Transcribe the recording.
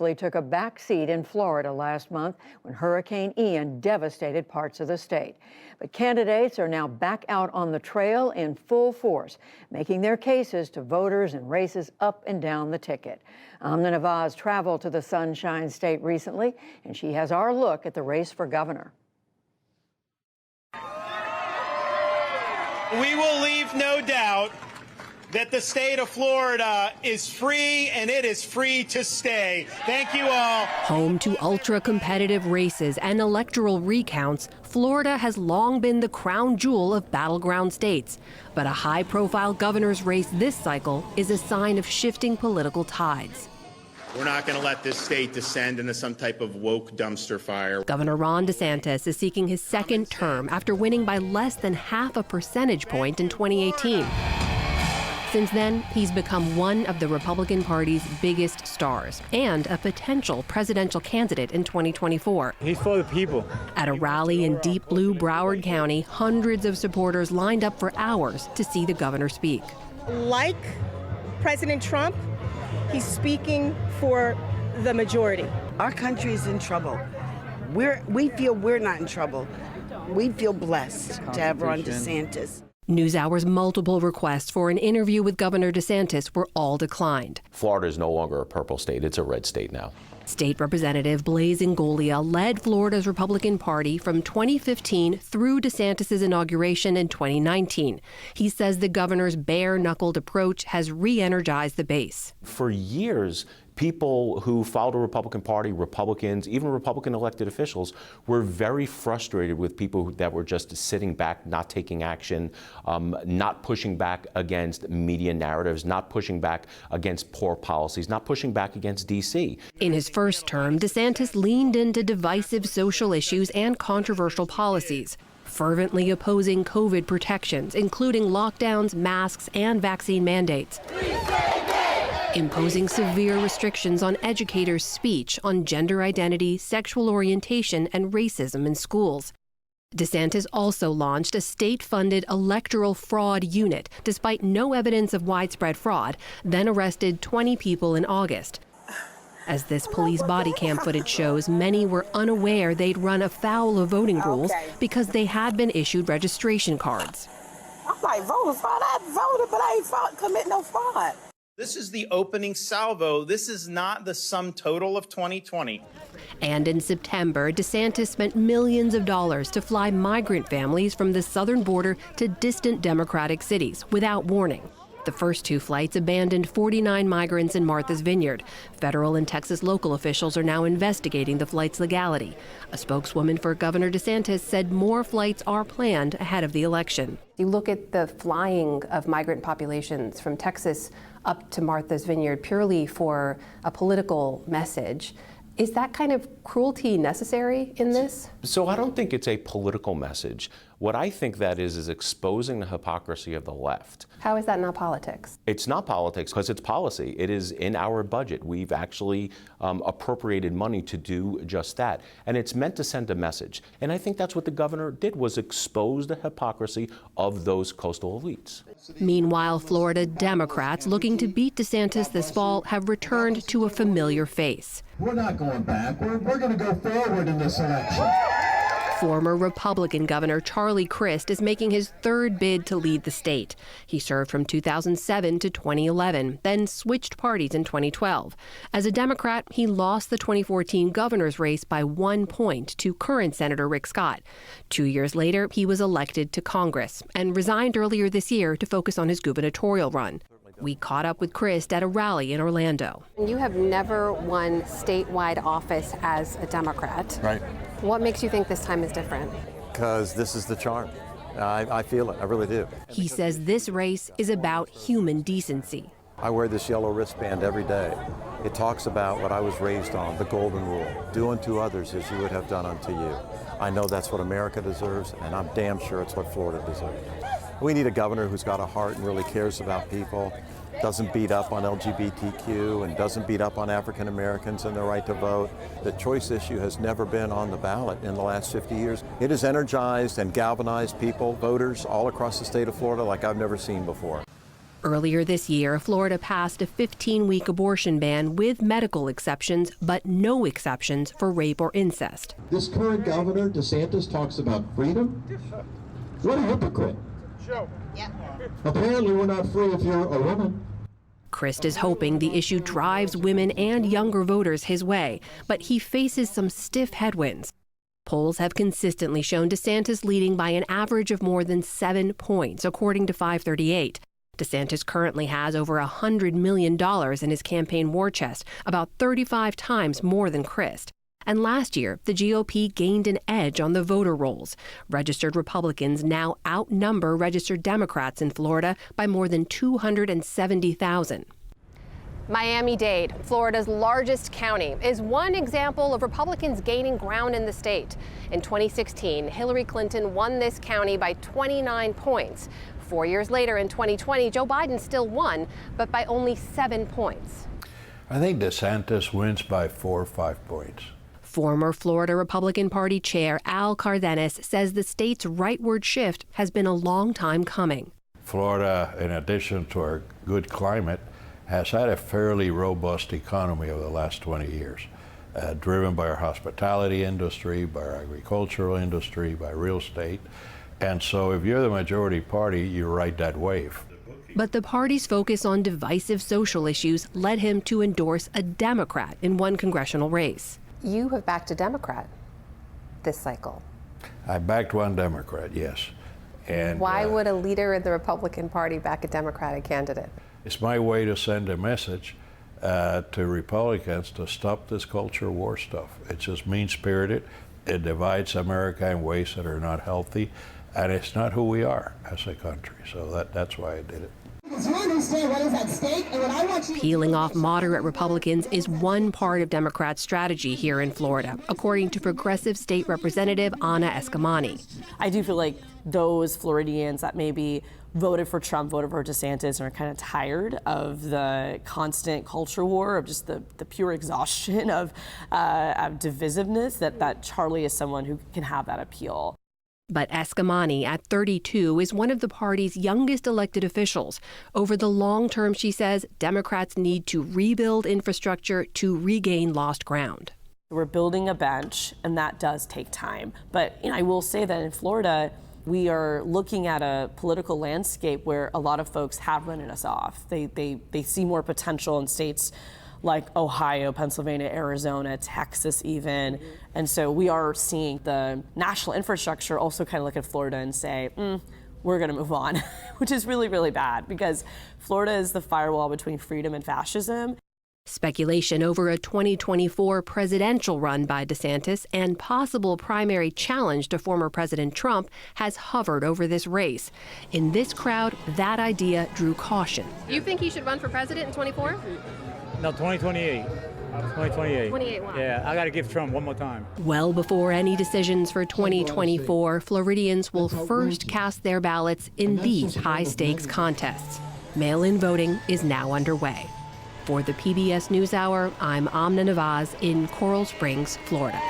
took a back seat in Florida last month when Hurricane Ian devastated parts of the state. But candidates are now back out on the trail in full force, making their cases to voters in races up and down the ticket. Amna Nawaz traveled to the Sunshine State recently, and she has our look at the race for governor. We will leave no doubt that the state of Florida is free, and it is free to stay. Thank you all. Home to ultra-competitive races and electoral recounts, Florida has long been the crown jewel of battleground states. But a high-profile governor's race this cycle is a sign of shifting political tides. We're not going to let this state descend into some type of woke dumpster fire. Governor Ron DeSantis is seeking his second term after winning by less than half a percentage point in 2018. Since then, he's become one of the Republican Party's biggest stars and a potential presidential candidate in 2024. He's for the people. At a rally in deep blue Broward County, hundreds of supporters lined up for hours to see the governor speak. Like President Trump, he's speaking for the majority. Our country is in trouble. We feel we're not in trouble. We feel blessed to have Ron DeSantis. NewsHour's multiple requests for an interview with Governor DeSantis were all declined. Florida is no longer a purple state. It's a red state now. State Representative Blaise Ingoglia led Florida's Republican Party from 2015 through DeSantis' inauguration in 2019. He says the governor's bare-knuckled approach has re-energized the base. For years, people who followed the Republican Party, Republicans, even Republican elected officials, were very frustrated with people that were just sitting back, not taking action, not pushing back against media narratives, not pushing back against poor policies, not pushing back against D.C. In his first term, DeSantis leaned into divisive social issues and controversial policies, fervently opposing COVID protections, including lockdowns, masks, and vaccine mandates, imposing severe restrictions on educators' speech on gender identity, sexual orientation, and racism in schools. DeSantis also launched a state-funded electoral fraud unit, despite no evidence of widespread fraud, then arrested 20 people in August. As this police body cam footage shows, many were unaware they'd run afoul of voting rules because they had been issued registration cards. I'm like, voter fraud? I voted, but I ain't commit no fraud. This is the opening salvo. This is not the sum total of 2020. And in September, DeSantis spent millions of dollars to fly migrant families from the southern border to distant Democratic cities without warning. The first two flights abandoned 49 migrants in Martha's Vineyard. Federal and Texas local officials are now investigating the flight's legality. A spokeswoman for Governor DeSantis said more flights are planned ahead of the election. You look at the flying of migrant populations from Texas up to Martha's Vineyard purely for a political message. Is that kind of cruelty necessary in this? So I don't think it's a political message. What I think that is exposing the hypocrisy of the left. How is that not politics? It's not politics because it's policy. It is in our budget. We've actually appropriated money to do just that. And it's meant to send a message. And I think that's what the governor did, was expose the hypocrisy of those coastal elites. Meanwhile, Florida Democrats looking to beat DeSantis this fall have returned to a familiar face. We're not going back. We're going to go forward in this election. Former Republican Governor Charlie Crist is making his third bid to lead the state. He served from 2007 to 2011, then switched parties in 2012. As a Democrat, he lost the 2014 governor's race by 1 point to current Senator Rick Scott. 2 years later, he was elected to Congress and resigned earlier this year to focus on his gubernatorial run. We caught up with Crist at a rally in Orlando. You have never won statewide office as a Democrat. Right. What makes you think this time is different? Because this is the charm. I feel it. I really do. He says this race is about human decency. I wear this yellow wristband every day. It talks about what I was raised on, the golden rule. Do unto others as you would have done unto you. I know that's what America deserves, and I'm damn sure it's what Florida deserves. We need a governor who's got a heart and really cares about people, doesn't beat up on LGBTQ and doesn't beat up on African Americans and their right to vote. The choice issue has never been on the ballot in the last 50 years. It has energized and galvanized people, voters all across the state of Florida like I've never seen before. Earlier this year, Florida passed a 15-week abortion ban with medical exceptions, but no exceptions for rape or incest. This current governor, DeSantis, talks about freedom. What a hypocrite. Apparently we're not free if you're a woman. Crist is hoping the issue drives women and younger voters his way, but he faces some stiff headwinds. Polls have consistently shown DeSantis leading by an average of more than 7 points, according to 538. DeSantis currently has over $100 million in his campaign war chest, about 35 times more than Crist. And last year, the GOP gained an edge on the voter rolls. Registered Republicans now outnumber registered Democrats in Florida by more than 270,000. Miami-Dade, Florida's largest county, is one example of Republicans gaining ground in the state. In 2016, Hillary Clinton won this county by 29 points. 4 years later, in 2020, Joe Biden still won, but by only 7 points. I think DeSantis wins by 4 or 5 points. Former Florida Republican Party Chair Al Cardenas says the state's rightward shift has been a long time coming. Florida, in addition to our good climate, has had a fairly robust economy over the last 20 years, driven by our hospitality industry, by our agricultural industry, by real estate. And so if you're the majority party, you ride that wave. But the party's focus on divisive social issues led him to endorse a Democrat in one congressional race. You have backed a Democrat this cycle. I backed one Democrat, yes. And why would a leader in the Republican Party back a Democratic candidate? It's my way to send a message to Republicans to stop this culture war stuff. It's just mean-spirited. It divides America in ways that are not healthy, and it's not who we are as a country. So that's why I did it. Peeling off moderate Republicans is one part of Democrats' strategy here in Florida, according to Progressive State Representative Anna Eskamani. I do feel like those Floridians that maybe voted for Trump, voted for DeSantis, and are kind of tired of the constant culture war, of just the pure exhaustion of divisiveness, that Charlie is someone who can have that appeal. But Eskamani, at 32, is one of the party's youngest elected officials. Over the long term, she says, Democrats need to rebuild infrastructure to regain lost ground. We're building a bench, and that does take time. But I will say that in Florida, we are looking at a political landscape where a lot of folks have written us off. They see more potential in states like Ohio, Pennsylvania, Arizona, Texas even. And so we are seeing the national infrastructure also kind of look at Florida and say, we're going to move on, which is really, really bad because Florida is the firewall between freedom and fascism. Speculation over a 2024 presidential run by DeSantis and possible primary challenge to former President Trump has hovered over this race. In this crowd, that idea drew caution. You think he should run for president in 24? No, 2028. 2028. 28, wow. Yeah, I got to give Trump one more time. Well before any decisions for 2024, Floridians will first cast their ballots in these high-stakes contests. Mail-in voting is now underway. For the PBS NewsHour, I'm Amna Nawaz in Coral Springs, Florida.